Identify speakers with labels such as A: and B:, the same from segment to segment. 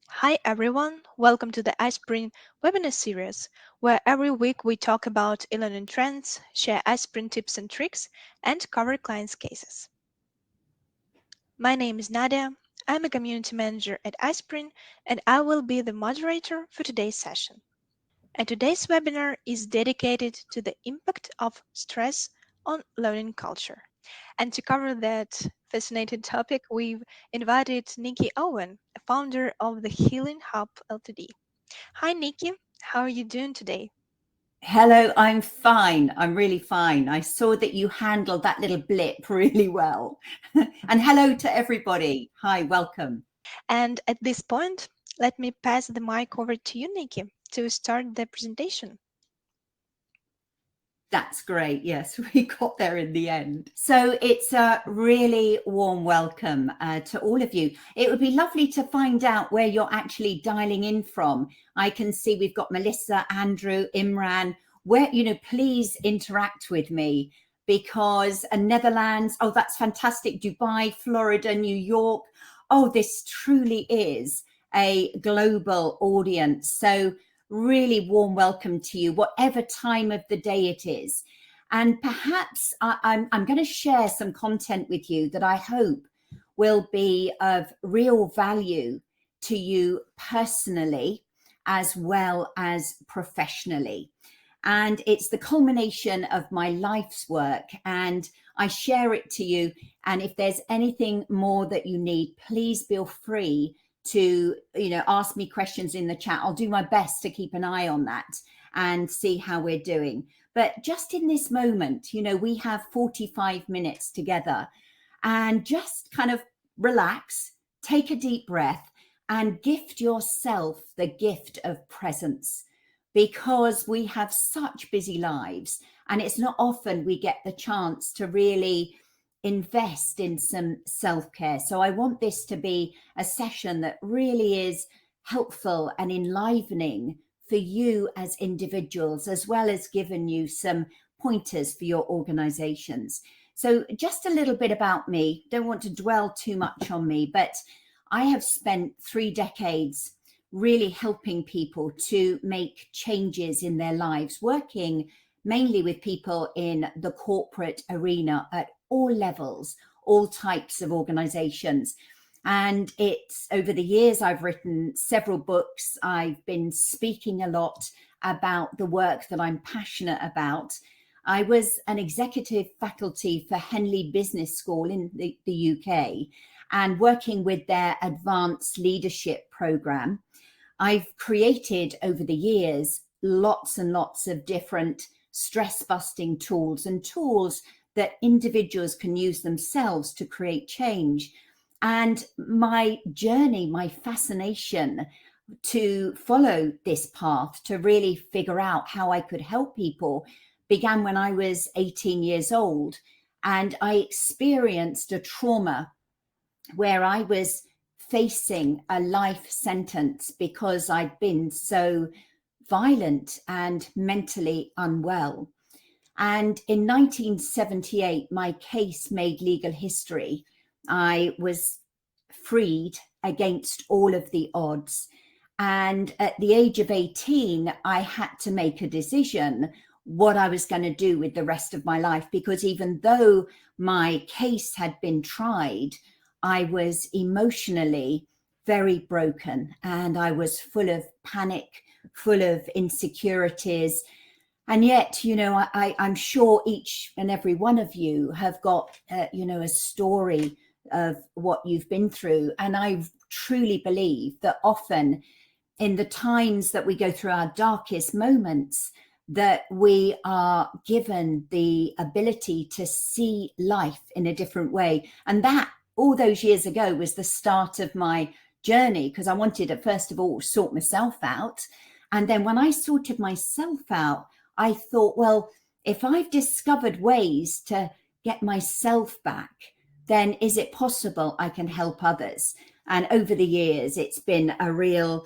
A: Hi everyone, welcome to the iSpring webinar series, where every week we talk about e-learning trends, share iSpring tips and tricks, and cover clients' cases. My name is Nadia, I'm a community manager at iSpring, and I will be the moderator for today's session. And today's webinar is dedicated to the impact of stress on learning culture. And to cover that fascinating topic, we've invited Nikki Owen, a founder of the Healing Hub Ltd. Hi, Nikki. How are you doing today?
B: Hello, I'm fine. I'm really fine. I saw that you handled that little blip really well. And hello to everybody. Hi, welcome.
A: And at this point, let me pass the mic over to you, Nikki, to start the presentation.
B: That's great. Yes, we got there in the end. So it's a really warm welcome to all of you. It would be lovely to find out where you're actually dialing in from. I can see we've got Melissa, Andrew, Imran. Where, please interact with me because Netherlands, oh, that's fantastic. Dubai, Florida, New York. Oh, this truly is a global audience. So really warm welcome to you, whatever time of the day it is. And perhaps I'm going to share some content with you that I hope will be of real value to you personally as well as professionally. And it's the culmination of my life's work, and I share it to you. And if there's anything more that you need, please feel free to ask me questions in the chat. I'll do my best to keep an eye on that and see how we're doing. But just in this moment, we have 45 minutes together, and just kind of relax, take a deep breath, and gift yourself the gift of presence, because we have such busy lives, and it's not often we get the chance to really invest in some self-care. So I want this to be a session that really is helpful and enlivening for you as individuals, as well as giving you some pointers for your organizations. So just a little bit about me. Don't want to dwell too much on me, but I have spent 3 decades really helping people to make changes in their lives, working mainly with people in the corporate arena at all levels, all types of organizations. And it's over the years, I've written several books. I've been speaking a lot about the work that I'm passionate about. I was an executive faculty for Henley Business School in the UK, and working with their advanced leadership program. I've created over the years lots and lots of different stress busting tools and tools that individuals can use themselves to create change. And my journey, my fascination to follow this path, to really figure out how I could help people, began when I was 18 years old. And I experienced a trauma where I was facing a life sentence because I'd been so violent and mentally unwell. And in 1978, my case made legal history. I was freed against all of the odds. And at the age of 18, I had to make a decision what I was going to do with the rest of my life, because even though my case had been tried, I was emotionally very broken, and I was full of panic, full of insecurities. And yet, I'm sure each and every one of you have got, a story of what you've been through. And I truly believe that often in the times that we go through our darkest moments, that we are given the ability to see life in a different way. And that all those years ago was the start of my journey, because I wanted to, first of all, sort myself out. And then when I sorted myself out, I thought, well, if I've discovered ways to get myself back, then is it possible I can help others? And over the years, it's been a real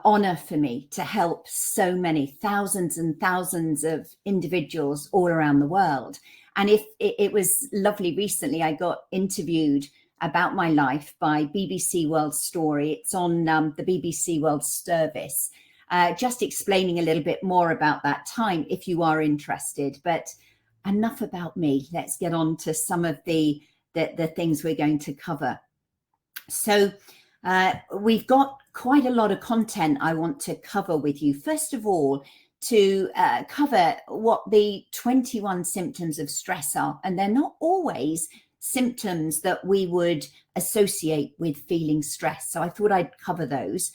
B: honor for me to help so many thousands and thousands of individuals all around the world. And if it was lovely recently, I got interviewed about my life by BBC World Story. It's on the BBC World Service, just explaining a little bit more about that time if you are interested. But enough about me. Let's get on to some of the things we're going to cover. So we've got quite a lot of content I want to cover with you. First of all, to cover what the 21 symptoms of stress are. And they're not always symptoms that we would associate with feeling stress. So I thought I'd cover those.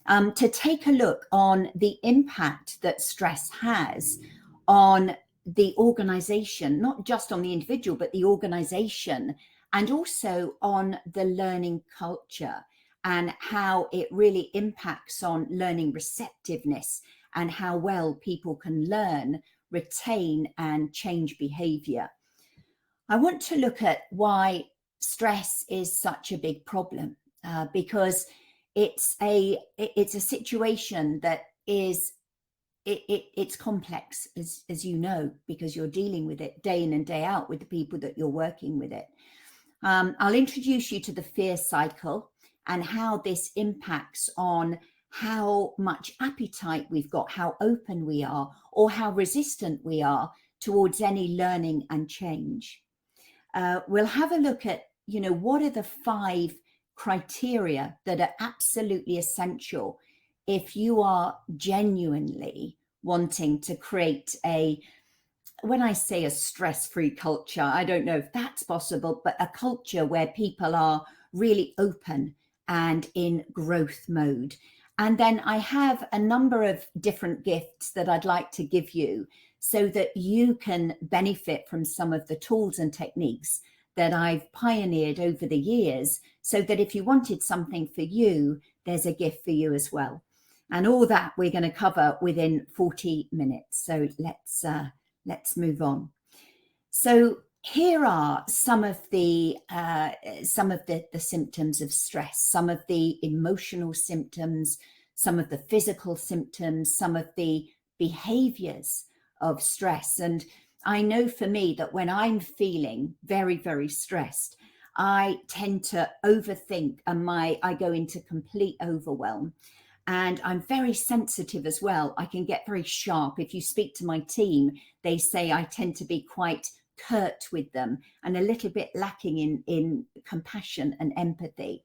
B: To take a look on the impact that stress has on the organization, not just on the individual, but the organization, and also on the learning culture and how it really impacts on learning receptiveness and how well people can learn, retain, and change behavior. I want to look at why stress is such a big problem, because it's a situation that is it's complex, as you know, because you're dealing with it day in and day out with the people that you're working with it. I'll introduce you to the fear cycle and how this impacts on how much appetite we've got, how open we are, or how resistant we are towards any learning and change. We'll have a look at, what are the 5 criteria that are absolutely essential if you are genuinely wanting to create when I say a stress-free culture, I don't know if that's possible, but a culture where people are really open and in growth mode. And then I have a number of different gifts that I'd like to give you so that you can benefit from some of the tools and techniques that I've pioneered over the years, so that if you wanted something for you, there's a gift for you as well. And all that we're going to cover within 40 minutes. So let's move on. So here are some of the symptoms of stress, some of the emotional symptoms, some of the physical symptoms, some of the behaviors of stress. And I know for me that when I'm feeling very, very stressed, I tend to overthink and I go into complete overwhelm. And I'm very sensitive as well. I can get very sharp. If you speak to my team, they say I tend to be quite curt with them and a little bit lacking in compassion and empathy.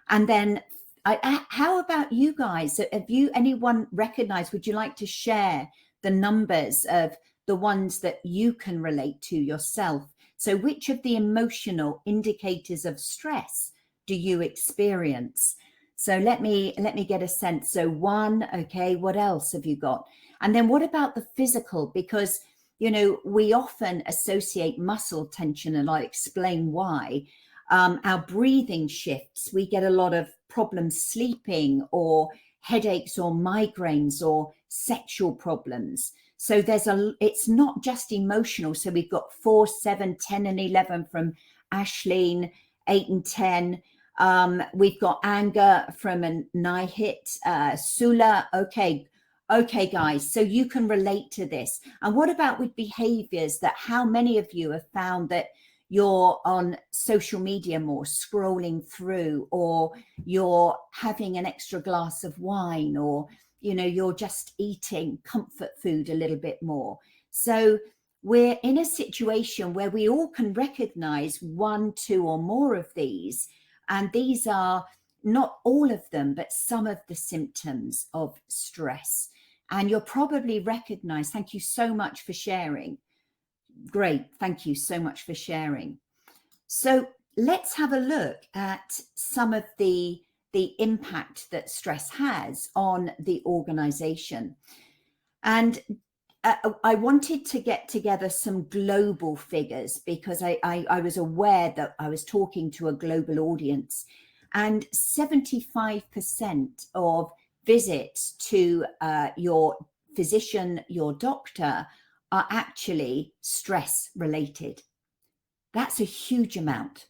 B: And then how about you guys? Have anyone recognized, would you like to share the numbers of the ones that you can relate to yourself? So which of the emotional indicators of stress do you experience? So let me get a sense. So 1, okay, what else have you got? And then what about the physical? Because, we often associate muscle tension, and I'll explain why. Our breathing shifts. We get a lot of problems sleeping, or headaches, or migraines, or sexual problems. So it's not just emotional. So we've got 4, 7, 10, and 11 from Ashleen, 8 and 10. We've got anger from a Nihit, Sula. Okay, guys, so you can relate to this. And what about with behaviors? That how many of you have found that you're on social media more, scrolling through, or you're having an extra glass of wine, or, you're just eating comfort food a little bit more. So we're in a situation where we all can recognize 1, 2, or more of these. And these are not all of them, but some of the symptoms of stress. And you'll probably recognize, thank you so much for sharing. Great, thank you so much for sharing. So let's have a look at some of the impact that stress has on the organization. And I wanted to get together some global figures because I was aware that I was talking to a global audience, and 75% of visits to your physician, your doctor, are actually stress related. That's a huge amount.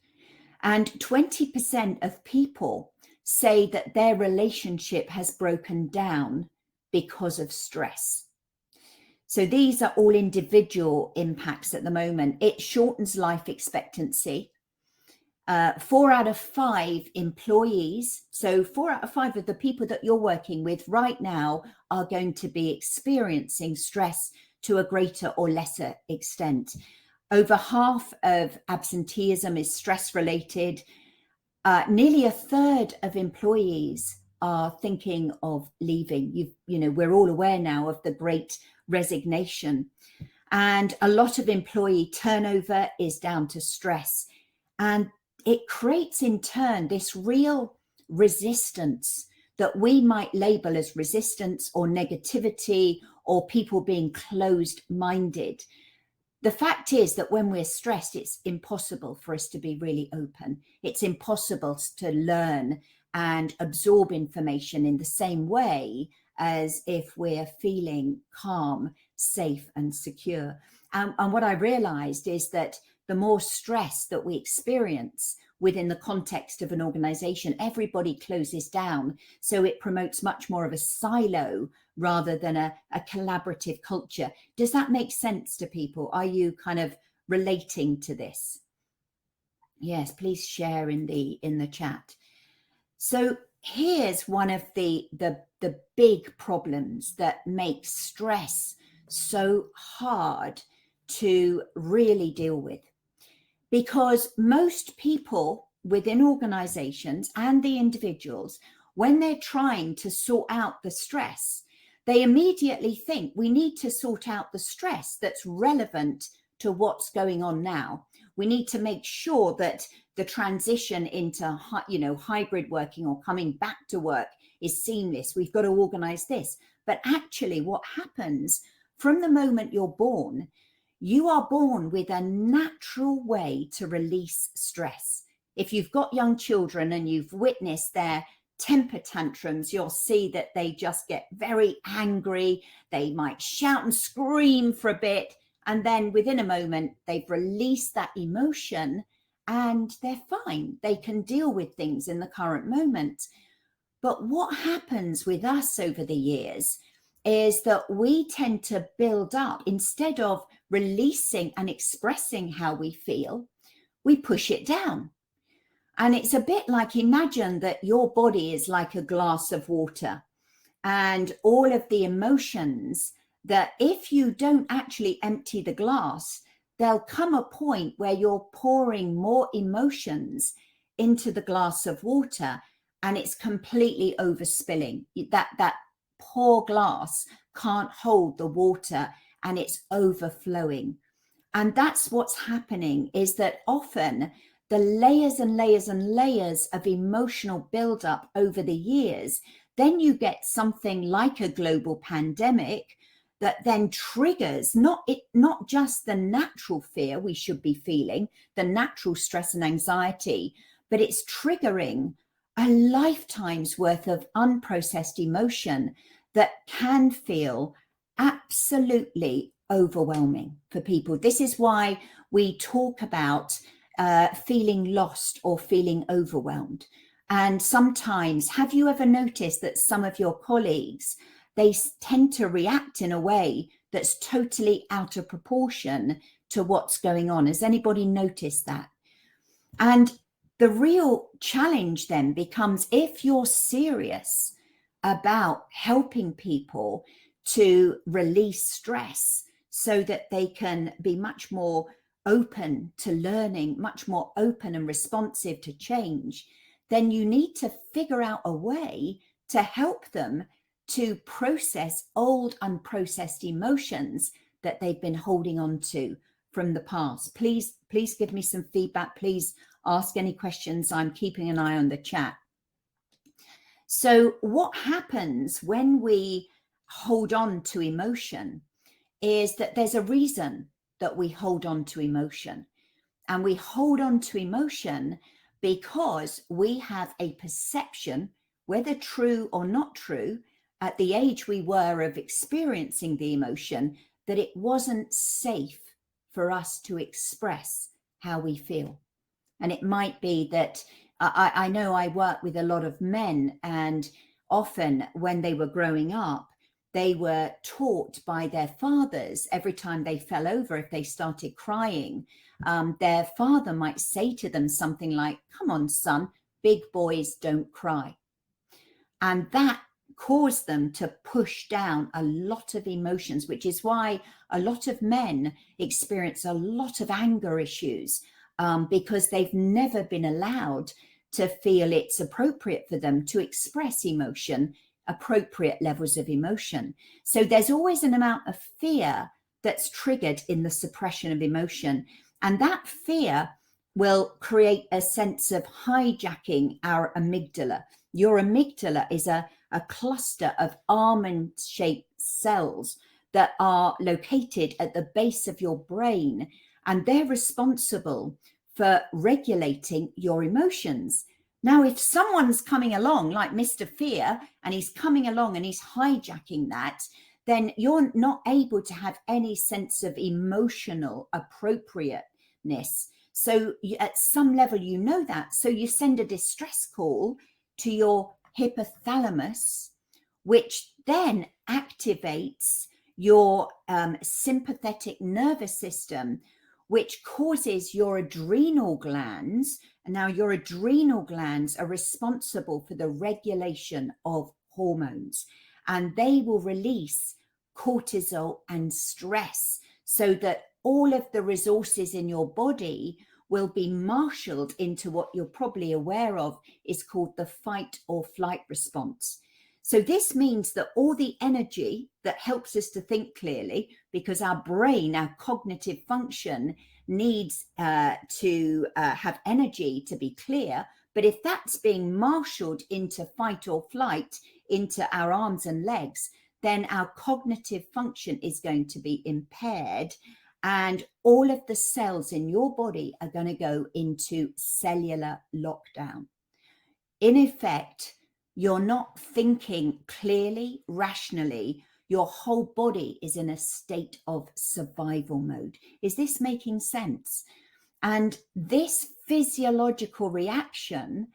B: And 20% of people say that their relationship has broken down because of stress. So these are all individual impacts at the moment. It shortens life expectancy. 4 out of 5 employees, so 4 out of 5 of the people that you're working with right now are going to be experiencing stress to a greater or lesser extent. Over half of absenteeism is stress related. Nearly a third of employees are thinking of leaving. We're all aware now of the great resignation, and a lot of employee turnover is down to stress, and it creates in turn this real resistance that we might label as resistance or negativity or people being closed-minded. The fact is that when we're stressed, it's impossible for us to be really open. It's impossible to learn and absorb information in the same way as if we're feeling calm, safe, and secure. And what I realized is that the more stress that we experience within the context of an organization, everybody closes down. So it promotes much more of a silo rather than a collaborative culture. Does that make sense to people? Are you kind of relating to this? Yes, please share in the chat. So here's one of the big problems that makes stress so hard to really deal with. Because most people within organizations and the individuals, when they're trying to sort out the stress, they immediately think we need to sort out the stress that's relevant to what's going on now. We need to make sure that the transition into hybrid working or coming back to work is seamless. We've got to organize this. But actually what happens from the moment you're born, you are born with a natural way to release stress. If you've got young children and you've witnessed their temper tantrums, you'll see that they just get very angry. They might shout and scream for a bit, and then within a moment, they've released that emotion and they're fine. They can deal with things in the current moment. But what happens with us over the years is that we tend to build up, instead of releasing and expressing how we feel, we push it down. And it's a bit like, imagine that your body is like a glass of water, and all of the emotions that if you don't actually empty the glass, there'll come a point where you're pouring more emotions into the glass of water and it's completely overspilling. That poor glass can't hold the water and it's overflowing. And that's what's happening, is that often the layers and layers and layers of emotional buildup over the years, then you get something like a global pandemic that then triggers not just the natural fear we should be feeling, the natural stress and anxiety, but it's triggering a lifetime's worth of unprocessed emotion that can feel absolutely overwhelming for people. This is why we talk about feeling lost or feeling overwhelmed. And sometimes, have you ever noticed that some of your colleagues, they tend to react in a way that's totally out of proportion to what's going on? Has anybody noticed that? And the real challenge then becomes, if you're serious about helping people to release stress so that they can be much more open to learning, much more open and responsive to change, then you need to figure out a way to help them to process old unprocessed emotions that they've been holding on to from the past. Please give me some feedback. Please ask any questions. I'm keeping an eye on the chat. So what happens when we hold on to emotion is that there's a reason that we hold on to emotion. And we hold on to emotion because we have a perception, whether true or not true, at the age we were of experiencing the emotion, that it wasn't safe for us to express how we feel. And it might be that I know I work with a lot of men, and often when they were growing up, they were taught by their fathers every time they fell over, if they started crying, their father might say to them something like, "Come on, son, big boys don't cry." And that caused them to push down a lot of emotions, which is why a lot of men experience a lot of anger issues, because they've never been allowed to feel it's appropriate for them to express emotion, appropriate levels of emotion. So there's always an amount of fear that's triggered in the suppression of emotion. And that fear will create a sense of hijacking our amygdala. Your amygdala is a cluster of almond-shaped cells that are located at the base of your brain, and they're responsible for regulating your emotions. Now, if someone's coming along like Mr. Fear, and he's coming along and he's hijacking that, then you're not able to have any sense of emotional appropriateness. So at some level, you know that. So you send a distress call to your hypothalamus, which then activates your sympathetic nervous system, which causes your adrenal glands. And now your adrenal glands are responsible for the regulation of hormones, and they will release cortisol and stress, so that all of the resources in your body will be marshaled into what you're probably aware of is called the fight or flight response. So this means that all the energy that helps us to think clearly, because our brain, our cognitive function needs to have energy to be clear. But if that's being marshaled into fight or flight, into our arms and legs, then our cognitive function is going to be impaired, and all of the cells in your body are going to go into cellular lockdown. In effect, you're not thinking clearly, rationally. Your whole body is in a state of survival mode. Is this making sense? And this physiological reaction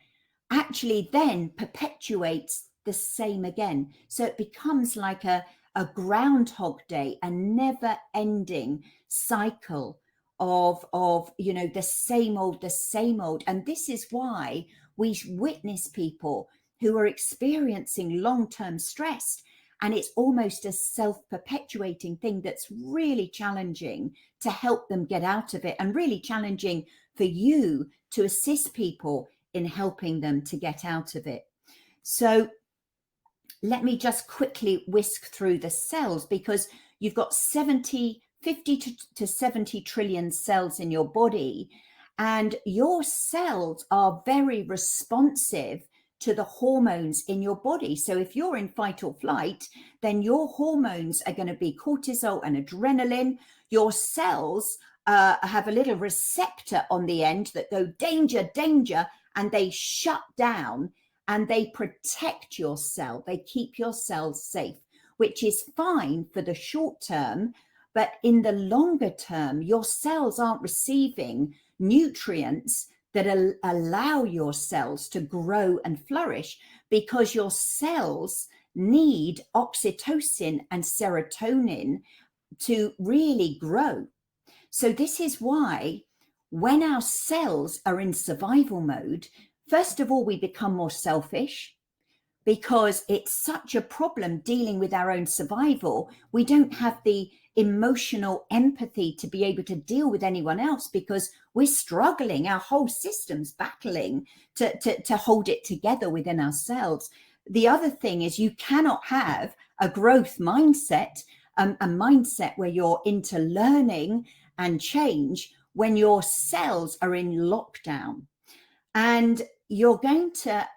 B: actually then perpetuates the same again. So it becomes like a groundhog day, a never ending cycle of the same old. And this is why we witness people who are experiencing long-term stress, and it's almost a self-perpetuating thing that's really challenging to help them get out of it, and really challenging for you to assist people in helping them to get out of it. So let me just quickly whisk through the cells, because you've got 50 to 70 trillion cells in your body, and your cells are very responsive to the hormones in your body. So if you're in fight or flight, then your hormones are going to be cortisol and adrenaline. Your cells have a little receptor on the end that go danger, danger, and they shut down and they protect your cell. They keep your cells safe, which is fine for the short term. But in the longer term, your cells aren't receiving nutrients that allow your cells to grow and flourish, because your cells need oxytocin and serotonin to really grow. So this is why when our cells are in survival mode, first of all, we become more selfish, because it's such a problem dealing with our own survival. We don't have the emotional empathy to be able to deal with anyone else, because we're struggling. Our whole system's battling to hold it together within ourselves. The other thing is, you cannot have a growth mindset, a mindset where you're into learning and change, when your cells are in lockdown. And you're going to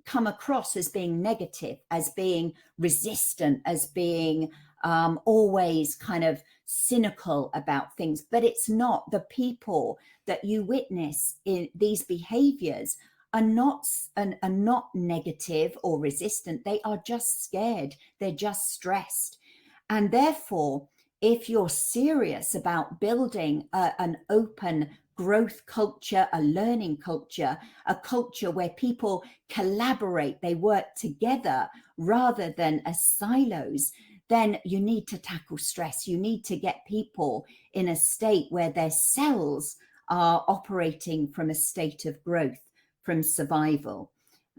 B: come across as being negative, as being resistant, as being always kind of cynical about things. But it's not. The people that you witness in these behaviors are not negative or resistant. They are just scared. They're just stressed. And therefore, if you're serious about building an open growth culture, a learning culture, a culture where people collaborate, they work together rather than as silos, then you need to tackle stress. You need to get people in a state where their cells are operating from a state of growth, from survival.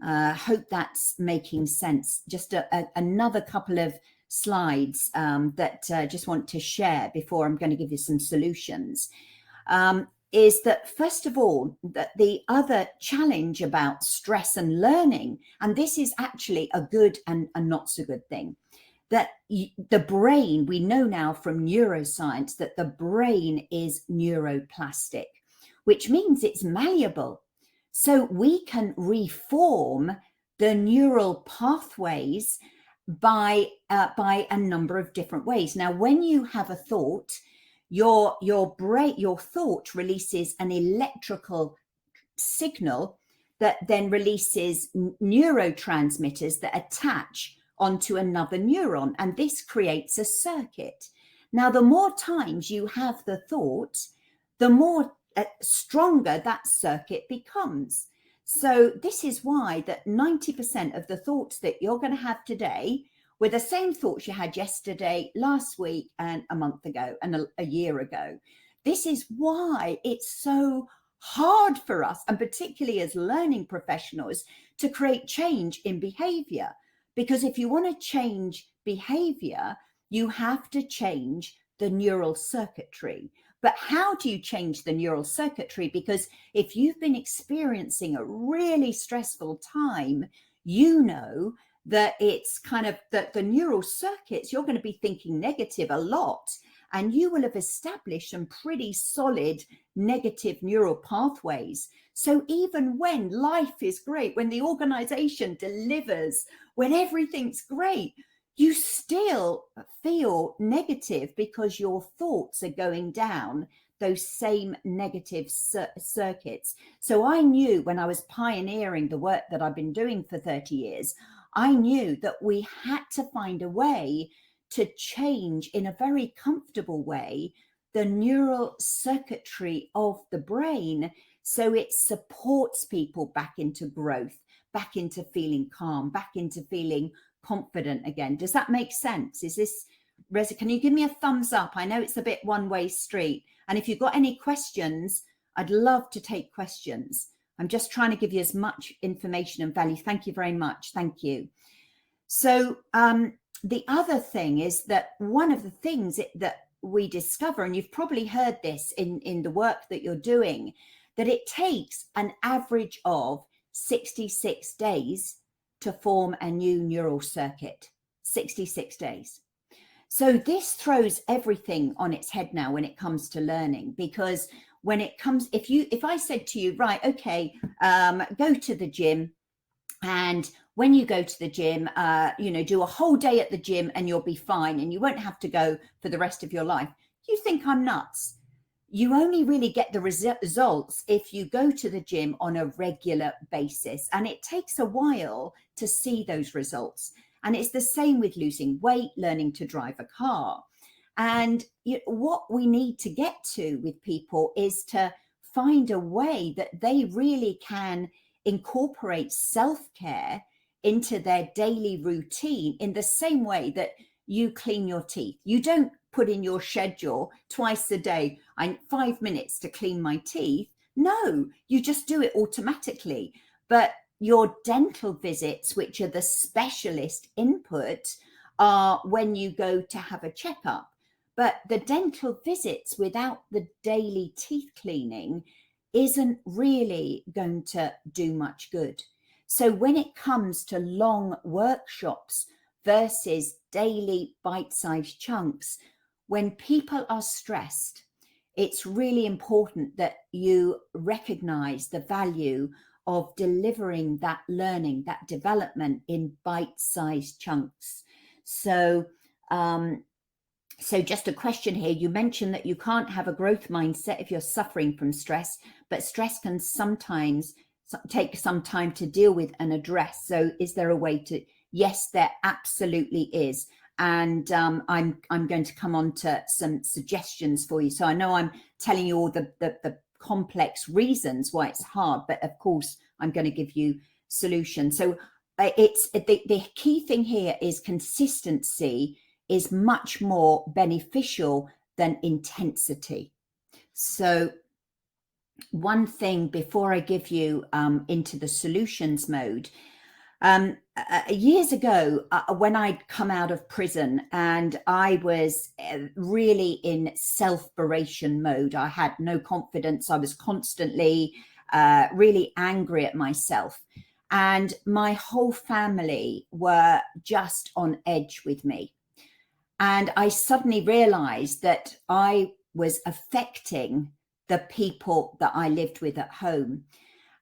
B: Hope that's making sense. Just another couple of slides that just want to share before I'm going to give you some solutions. Is that, first of all, that the other challenge about stress and learning, and this is actually a good and a not so good thing, that the brain, we know now from neuroscience that the brain is neuroplastic, which means it's malleable. So we can reform the neural pathways by a number of different ways. Now, when you have a thought, your brain, your thought releases an electrical signal that then releases neurotransmitters that attach onto another neuron, and this creates a circuit. Now, the more times you have the thought, the more stronger that circuit becomes. So this is why that 90% of the thoughts that you're going to have today were the same thoughts you had yesterday, last week, and a month ago, and a year ago. This is why it's so hard for us, and particularly as learning professionals, to create change in behavior. Because if you want to change behavior, you have to change the neural circuitry. But how do you change the neural circuitry? Because if you've been experiencing a really stressful time, you know that it's kind of that the neural circuits, you're going to be thinking negative a lot, and you will have established some pretty solid negative neural pathways. So even when life is great, when the organization delivers, when everything's great, you still feel negative because your thoughts are going down those same negative circuits. So I knew when I was pioneering the work that I've been doing for 30 years, I knew that we had to find a way to change in a very comfortable way the neural circuitry of the brain so it supports people back into growth, back into feeling calm, back into feeling confident again. Does that make sense? Is this, can you give me a thumbs up? I know it's a bit one-way street. And if you've got any questions, I'd love to take questions. I'm just trying to give you as much information and value. Thank you very much. Thank you. So the other thing is that one of the things that we discover, and you've probably heard this in the work that you're doing, that it takes an average of 66 days to form a new neural circuit. 66 days. So this throws everything on its head now when it comes to learning, because when it comes, if I said to you, right, okay, go to the gym, and when you go to the gym, do a whole day at the gym and you'll be fine and you won't have to go for the rest of your life. You think I'm nuts. You only really get the results if you go to the gym on a regular basis, and it takes a while to see those results. And it's the same with losing weight, learning to drive a car. And what we need to get to with people is to find a way that they really can incorporate self-care into their daily routine in the same way that you clean your teeth. You don't put in your schedule twice a day, 5 minutes to clean my teeth. No, you just do it automatically. But your dental visits, which are the specialist input, are when you go to have a checkup. But the dental visits without the daily teeth cleaning isn't really going to do much good. So when it comes to long workshops versus daily bite-sized chunks, when people are stressed, it's really important that you recognize the value of delivering that learning, that development in bite-sized chunks. So just a question here. You mentioned that you can't have a growth mindset if you're suffering from stress, but stress can sometimes take some time to deal with and address. So is there a way to? Yes, there absolutely is. And I'm going to come on to some suggestions for you. So I know I'm telling you all the complex reasons why it's hard, but of course I'm going to give you solutions. So it's the key thing here is consistency is much more beneficial than intensity. So one thing before I give you into the solutions mode, years ago, when I'd come out of prison and I was really in self-beration mode, I had no confidence. I was constantly really angry at myself. And my whole family were just on edge with me. And I suddenly realized that I was affecting the people that I lived with at home.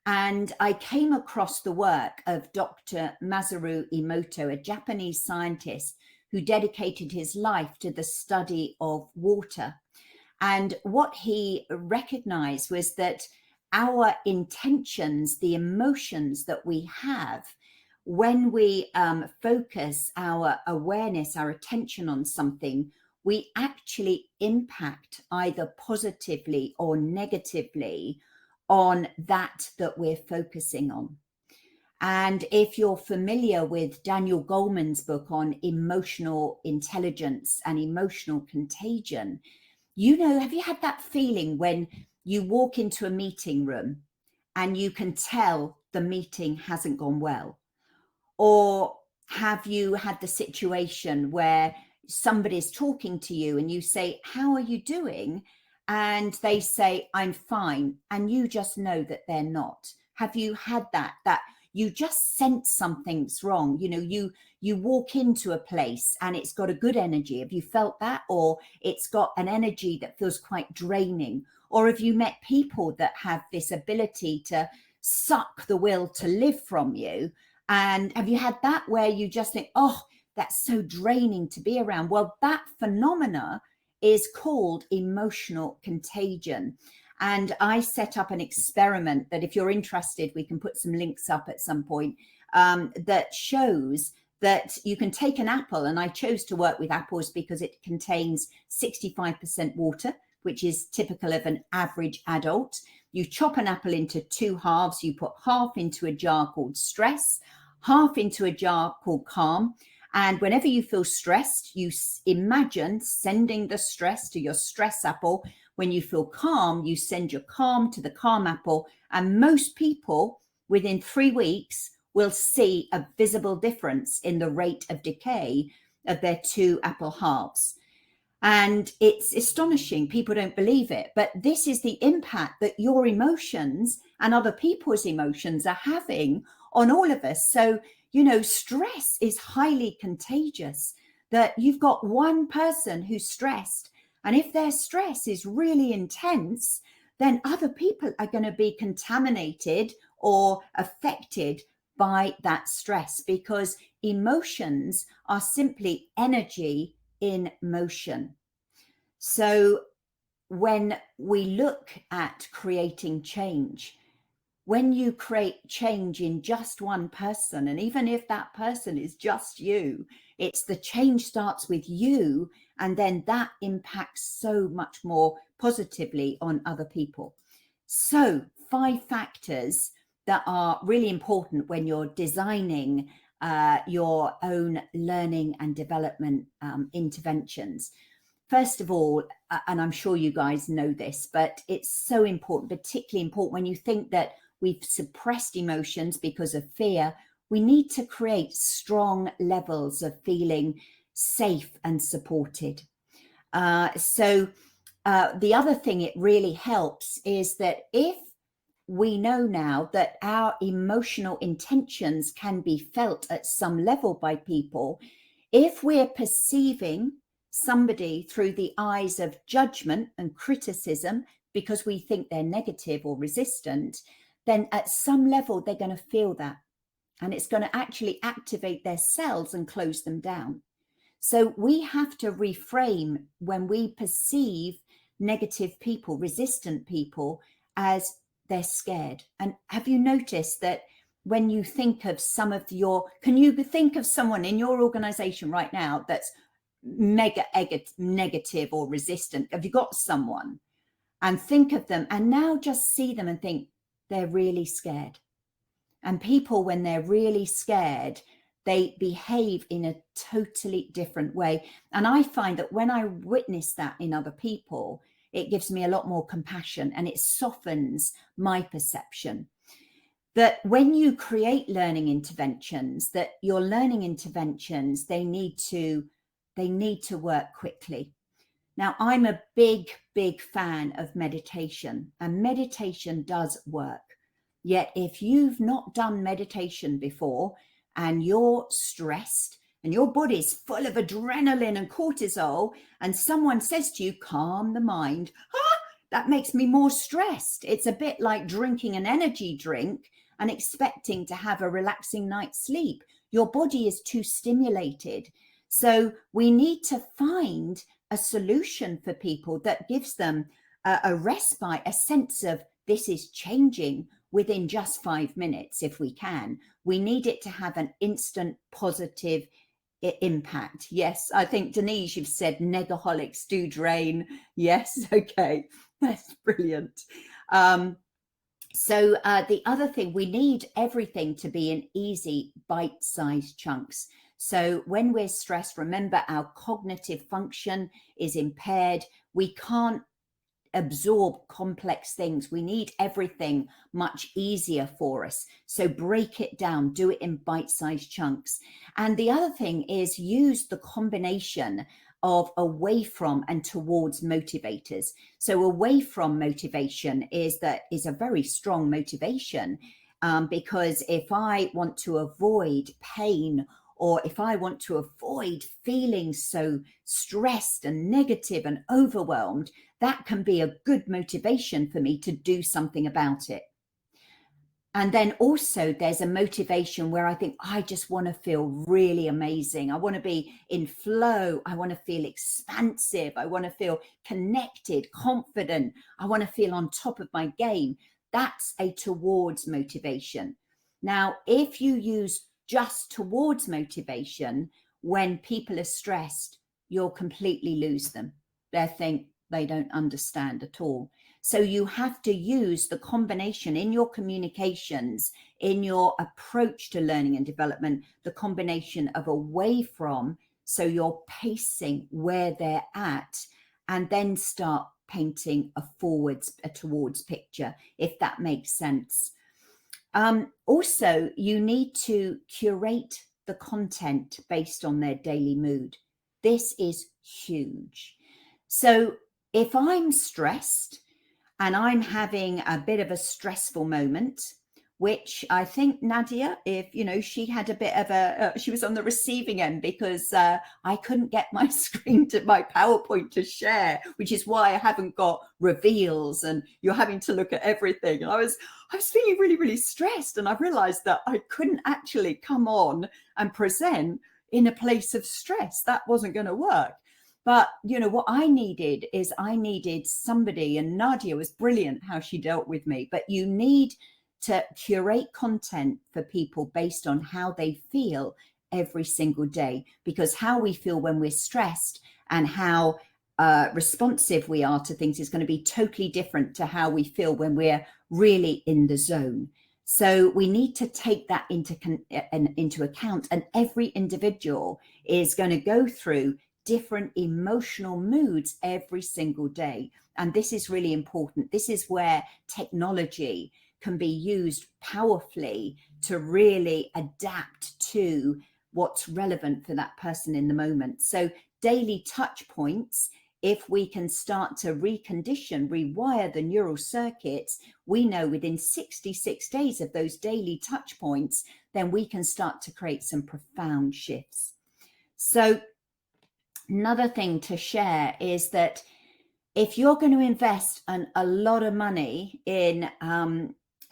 B: And I came across the work of Dr. Masaru Emoto, a Japanese scientist who dedicated his life to the study of water. And what he recognized was that our intentions, the emotions that we have, when we focus our awareness, our attention on something, we actually impact either positively or negatively on that we're focusing on. And if you're familiar with Daniel Goleman's book on emotional intelligence and emotional contagion, you know, have you had that feeling when you walk into a meeting room and you can tell the meeting hasn't gone well? Or have you had the situation where somebody's talking to you and you say, "How are you doing?" And they say, "I'm fine." And you just know that they're not. Have you had that you just sense something's wrong? You know, you walk into a place and it's got a good energy. Have you felt that? Or it's got an energy that feels quite draining? Or have you met people that have this ability to suck the will to live from you? And have you had that where you just think, "Oh, that's so draining to be around"? Well, that phenomena is called emotional contagion. And I set up an experiment that, if you're interested, we can put some links up at some point, that shows that you can take an apple, and I chose to work with apples because it contains 65% water, which is typical of an average adult. You chop an apple into two halves. You put half into a jar called stress, half into a jar called calm. And whenever you feel stressed, you imagine sending the stress to your stress apple. When you feel calm, you send your calm to the calm apple. And most people within 3 weeks will see a visible difference in the rate of decay of their two apple halves. And it's astonishing. People don't believe it. But this is the impact that your emotions and other people's emotions are having on all of us. So, you know, stress is highly contagious, that you've got one person who's stressed. And if their stress is really intense, then other people are going to be contaminated or affected by that stress, because emotions are simply energy in motion. So when we look at creating change, when you create change in just one person, and even if that person is just you, it's the change starts with you, and then that impacts so much more positively on other people. So 5 factors that are really important when you're designing your own learning and development interventions. First of all, and I'm sure you guys know this, but it's so important, particularly important when you think that we've suppressed emotions because of fear. We need to create strong levels of feeling safe and supported. So the other thing it really helps is that if we know now that our emotional intentions can be felt at some level by people, if we're perceiving somebody through the eyes of judgment and criticism because we think they're negative or resistant, then at some level they're going to feel that, and it's going to actually activate their cells and close them down. So we have to reframe when we perceive negative people, resistant people, as they're scared. And have you noticed that when you think of some of your, can you think of someone in your organization right now that's mega negative or resistant? Have you got someone? And think of them and now just see them and think they're really scared. And people, when they're really scared, they behave in a totally different way. And I find that when I witness that in other people, it gives me a lot more compassion and it softens my perception. That when you create learning interventions, that your learning interventions, they need to work quickly. Now, I'm a big fan of meditation, and meditation does work. Yet if you've not done meditation before and you're stressed and your body's full of adrenaline and cortisol, and someone says to you, calm the mind, that makes me more stressed. It's a bit like drinking an energy drink and expecting to have a relaxing night's sleep. Your body is too stimulated. So we need to find a solution for people that gives them a respite, a sense of this is changing within just 5 minutes if we can. We need it to have an instant positive impact. Yes, I think Denise, you've said negaholics do drain. Yes, okay, that's brilliant. So the other thing, we need everything to be in easy bite-sized chunks. So when we're stressed, remember our cognitive function is impaired. We can't absorb complex things. We need everything much easier for us. So break it down, do it in bite-sized chunks. And the other thing is use the combination of away from and towards motivators. So away from motivation is a very strong motivation, because if I want to avoid pain, or if I want to avoid feeling so stressed and negative and overwhelmed, that can be a good motivation for me to do something about it. And then also there's a motivation where I think I just want to feel really amazing. I want to be in flow. I want to feel expansive. I want to feel connected, confident. I want to feel on top of my game. That's a towards motivation. Now, if you use just towards motivation, when people are stressed, you'll completely lose them. They think they don't understand at all. So you have to use the combination in your communications, in your approach to learning and development, the combination of away from, so you're pacing where they're at, and then start painting a towards picture, if that makes sense. Also, you need to curate the content based on their daily mood. This is huge. So if I'm stressed and I'm having a bit of a stressful moment, which I think Nadia, if she had a bit of she was on the receiving end, because I couldn't get my my PowerPoint to share, which is why I haven't got reveals and you're having to look at everything. And I was feeling really, really stressed, and I realized that I couldn't actually come on and present in a place of stress. That wasn't going to work. But, what I needed somebody, and Nadia was brilliant how she dealt with me, but you need to curate content for people based on how they feel every single day, because how we feel when we're stressed and how responsive we are to things is going to be totally different to how we feel when we're really in the zone. So we need to take that into account, and every individual is going to go through different emotional moods every single day. And this is really important. This is where technology can be used powerfully to really adapt to what's relevant for that person in the moment. So daily touch points, if we can start to rewire the neural circuits, we know within 66 days of those daily touch points, then we can start to create some profound shifts. So another thing to share is that if you're going to invest a lot of money in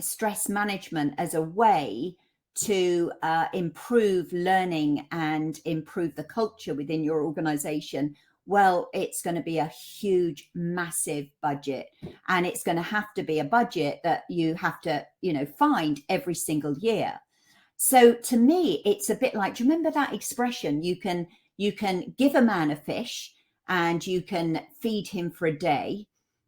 B: stress management as a way to improve learning and improve the culture within your organization, well, it's going to be a huge, massive budget. And it's going to have to be a budget that you have to, find every single year. So to me, it's a bit like, do you remember that expression? You can give a man a fish and you can feed him for a day,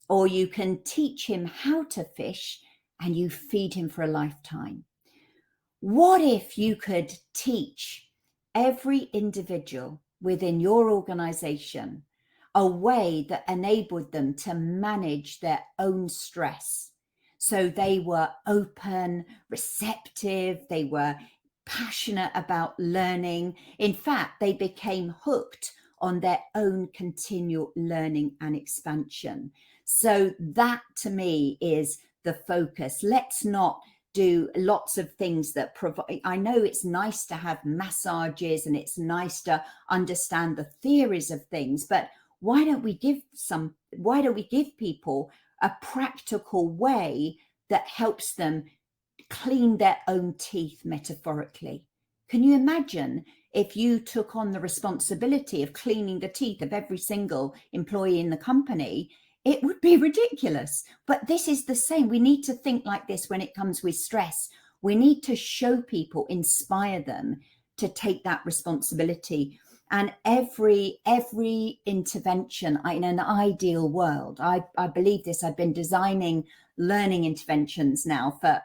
B: or you can teach him how to fish and you feed him for a lifetime. What if you could teach every individual within your organization a way that enabled them to manage their own stress. So they were open, receptive, they were passionate about learning. In fact, they became hooked on their own continual learning and expansion. So that to me is the focus. Let's not do lots of things that provide. I know it's nice to have massages and it's nice to understand the theories of things, but why don't we give people a practical way that helps them clean their own teeth, metaphorically? Can you imagine if you took on the responsibility of cleaning the teeth of every single employee in the company? It would be ridiculous. But this is the same. We need to think like this when it comes with stress. We need to show people, inspire them to take that responsibility. And every intervention in an ideal world, I believe this, I've been designing learning interventions now for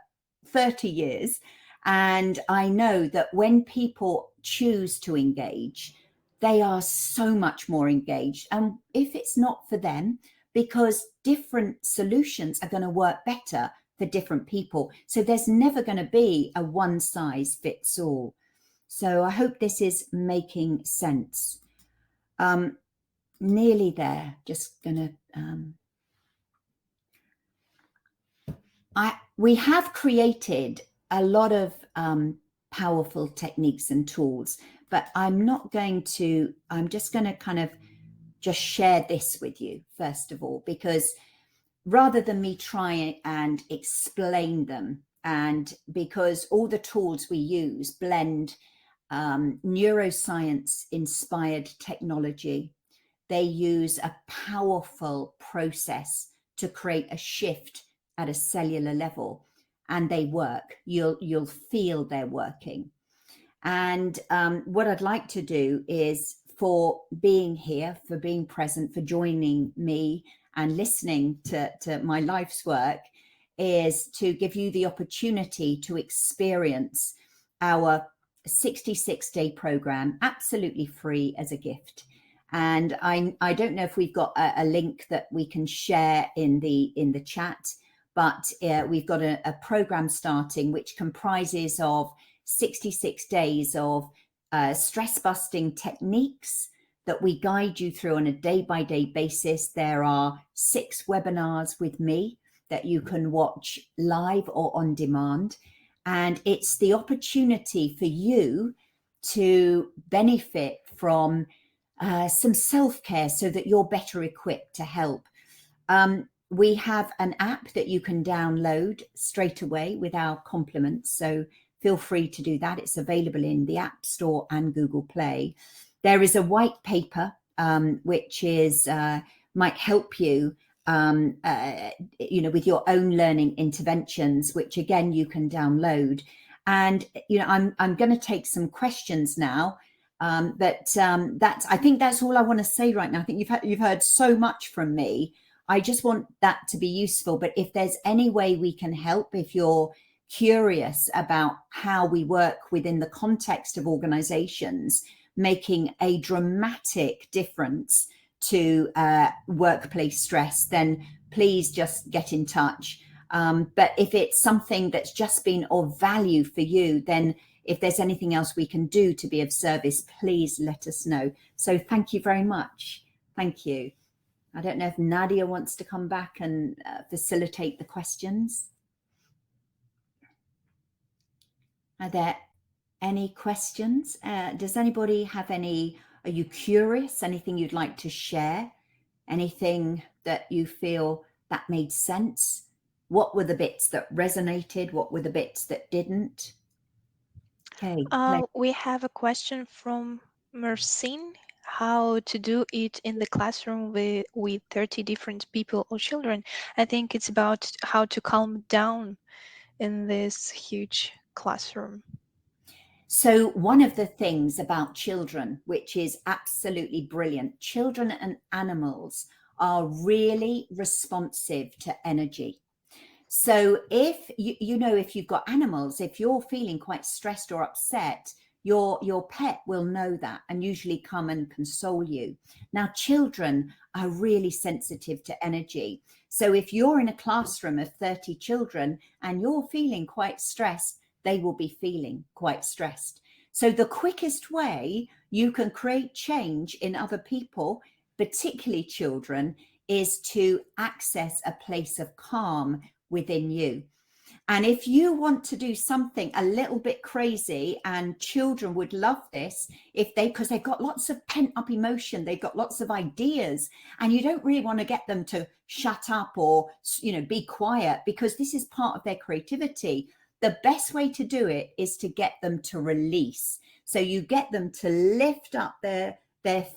B: 30 years. And I know that when people choose to engage, they are so much more engaged. And if it's not for them, because different solutions are going to work better for different people. So there's never going to be a one size fits all. So I hope this is making sense. Nearly there. Just going to... we have created a lot of powerful techniques and tools, but I'm just going to kind of just share this with you, first of all, because rather than me try and explain them, and because all the tools we use blend neuroscience inspired technology, they use a powerful process to create a shift at a cellular level, and they work. You'll feel they're working. And what I'd like to do is, for being here, for being present, for joining me and listening to my life's work, is to give you the opportunity to experience our 66-day program absolutely free as a gift. And I don't know if we've got a link that we can share in the chat, but we've got a program starting which comprises of 66 days of stress busting techniques that we guide you through on a day-by-day basis. There are 6 webinars with me that you can watch live or on demand. And it's the opportunity for you to benefit from some self-care so that you're better equipped to help. We have an app that you can download straight away with our compliments. So feel free to do that. It's available in the App Store and Google Play. There is a white paper, which is might help you, with your own learning interventions, which again you can download. And I'm going to take some questions now. I think that's all I want to say right now. I think you've heard so much from me. I just want that to be useful. But if there's any way we can help, if you're curious about how we work within the context of organizations, making a dramatic difference to workplace stress, then please just get in touch. But if it's something that's just been of value for you, then if there's anything else we can do to be of service, please let us know. So thank you very much. Thank you. I don't know if Nadia wants to come back and facilitate the questions. Are there any questions? Does anybody have any? Are you curious? Anything you'd like to share? Anything that you feel that made sense? What were the bits that resonated? What were the bits that didn't? Okay.
A: We have a question from Mercine. How to do it in the classroom with 30 different people or children? I think it's about how to calm down in this huge classroom.
B: So one of the things about children, which is absolutely brilliant, children and animals are really responsive to energy. So if if you've got animals, if you're feeling quite stressed or upset, your pet will know that and usually come and console you. Now, children are really sensitive to energy. So if you're in a classroom of 30 children and you're feeling quite stressed, they will be feeling quite stressed. So the quickest way you can create change in other people, particularly children, is to access a place of calm within you. And if you want to do something a little bit crazy, and children would love this, if they, because they've got lots of pent up emotion, they've got lots of ideas, and you don't really want to get them to shut up or, you know, be quiet, because this is part of their creativity. The best way to do it is to get them to release. So you get them to lift up their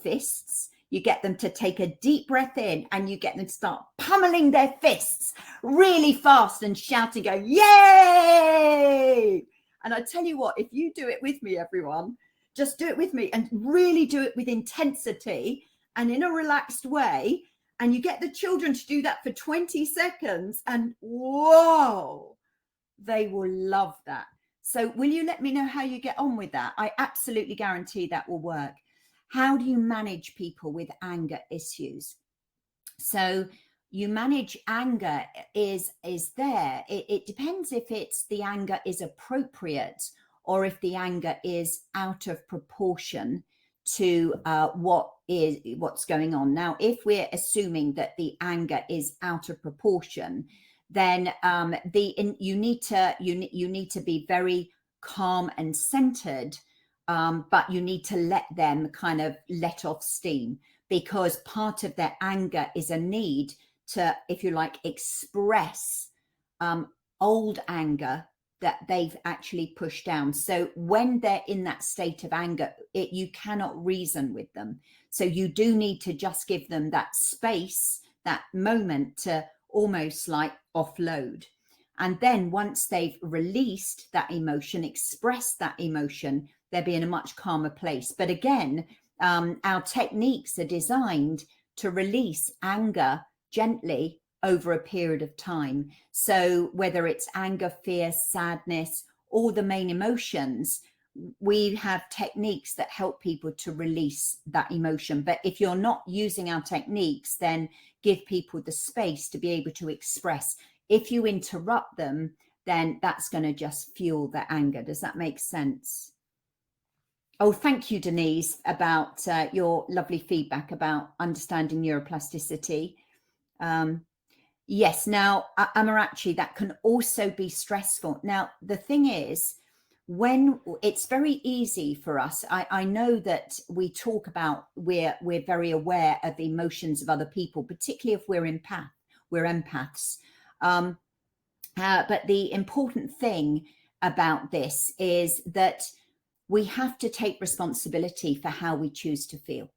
B: fists. You get them to take a deep breath in, and you get them to start pummeling their fists really fast and shouting, going, yay! And I tell you what, if you do it with me, everyone, just do it with me and really do it with intensity and in a relaxed way. And you get the children to do that for 20 seconds, and whoa, they will love that. So will you let me know how you get on with that? I absolutely guarantee that will work. How do you manage people with anger issues? So you manage anger is there. It depends if it's the anger is appropriate or if the anger is out of proportion to what's going on. Now, if we're assuming that the anger is out of proportion, then you need to be very calm and centered. But you need to let them kind of let off steam, because part of their anger is a need to, if you like, express old anger that they've actually pushed down. So when they're in that state of anger, you cannot reason with them. So you do need to just give them that space, that moment to almost like offload. And then once they've released that emotion, expressed that emotion, they'll be in a much calmer place. But again, our techniques are designed to release anger gently over a period of time. So whether it's anger, fear, sadness, all the main emotions, we have techniques that help people to release that emotion. But if you're not using our techniques, then give people the space to be able to express. If you interrupt them, then that's going to just fuel their anger. Does that make sense? Oh, thank you, Denise, about your lovely feedback about understanding neuroplasticity. Yes, now, Amarachi, that can also be stressful. Now, the thing is, when it's very easy for us, I know that we talk about we're very aware of the emotions of other people, particularly if we're empaths. But the important thing about this is that we have to take responsibility for how we choose to feel.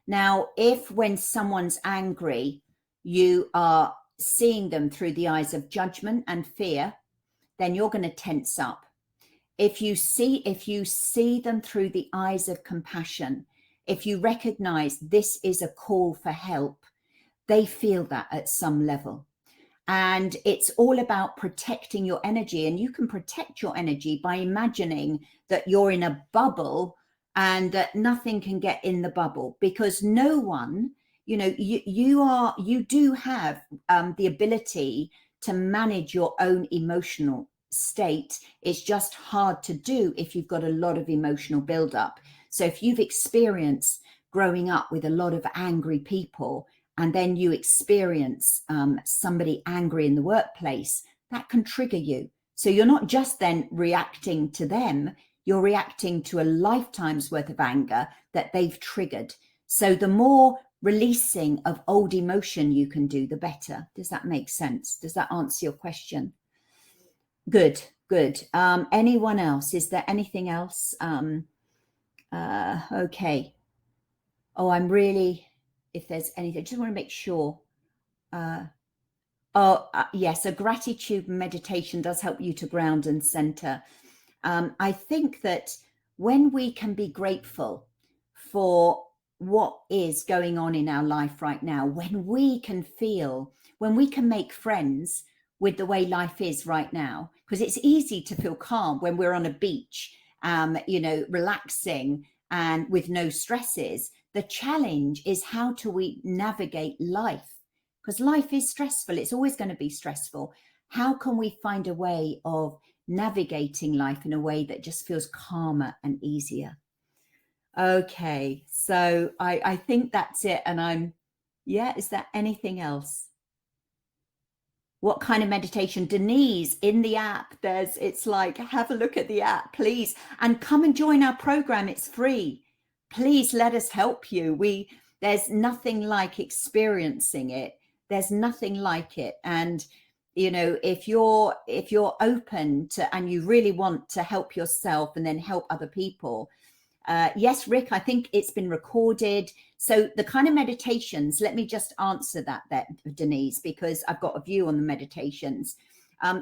B: Now, if when someone's angry, you are seeing them through the eyes of judgment and fear, then you're going to tense up. If you see them through the eyes of compassion, if you recognize this is a call for help, they feel that at some level. And it's all about protecting your energy. And you can protect your energy by imagining that you're in a bubble and that nothing can get in the bubble, because no one, you do have the ability to manage your own emotional state. It's just hard to do if you've got a lot of emotional buildup. So if you've experienced growing up with a lot of angry people, and then you experience somebody angry in the workplace, that can trigger you. So you're not just then reacting to them, you're reacting to a lifetime's worth of anger that they've triggered. So the more releasing of old emotion you can do, the better. Does that make sense? Does that answer your question? Good. Anyone else? Is there anything else? Okay. Oh, if there's anything, I just want to make sure. Yes, a gratitude meditation does help you to ground and center. I think that when we can be grateful for what is going on in our life right now, when we can make friends with the way life is right now, because it's easy to feel calm when we're on a beach relaxing and with no stresses. The challenge is, how do we navigate life? Because life is stressful. It's always going to be stressful. How can we find a way of navigating life in a way that just feels calmer and easier? Okay, so I think that's it. And is there anything else? What kind of meditation? Denise, in the app, it's like, have a look at the app, please. And come and join our program. It's free. Please let us help you. There's nothing like experiencing it. There's nothing like it. And, if you're open to, and you really want to help yourself and then help other people, yes, Rick, I think it's been recorded. So the kind of meditations, let me just answer that, Denise, because I've got a view on the meditations.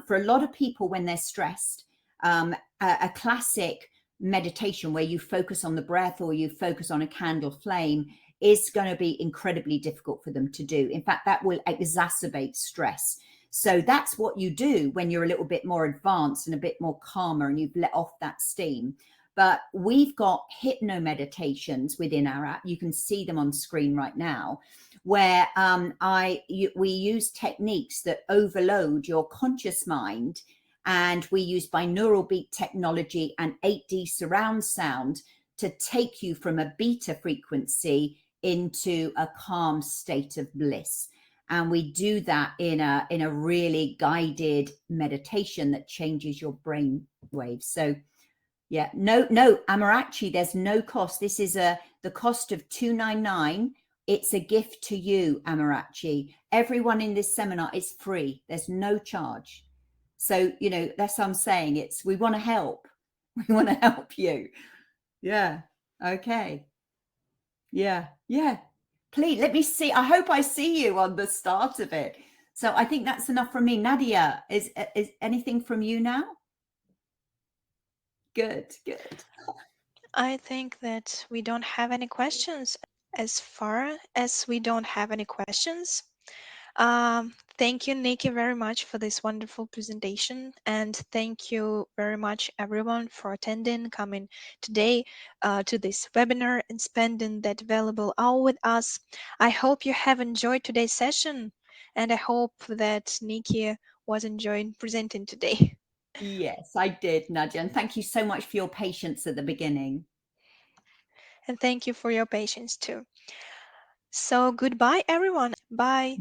B: For a lot of people, when they're stressed, a classic meditation where you focus on the breath or you focus on a candle flame is going to be incredibly difficult for them to do. In fact, that will exacerbate stress. So that's what you do when you're a little bit more advanced and a bit more calmer and you've let off that steam. But we've got hypno meditations within our app. You can see them on screen right now, where we use techniques that overload your conscious mind, and we use binaural beat technology and 8D surround sound to take you from a beta frequency into a calm state of bliss. And we do that in a really guided meditation that changes your brain waves. So yeah, no, Amarachi, there's no cost. This is the cost of $299. It's a gift to you, Amarachi. Everyone in this seminar is free. There's no charge. So, that's what I'm saying. We want to help. We want to help you. Yeah. Okay. Yeah. Please, let me see. I hope I see you on the start of it. So I think that's enough from me. Nadia, is anything from you now? Good.
A: I think that we don't have any questions. As far as we don't have any questions, thank you, Nikki, very much for this wonderful presentation. And thank you very much, everyone, for attending, coming today to this webinar and spending that valuable hour with us. I hope you have enjoyed today's session, and I hope that Nikki was enjoying presenting today.
B: Yes, I did, Nadia. And thank you so much for your patience at the beginning.
A: And thank you for your patience too. So, goodbye, everyone. Bye.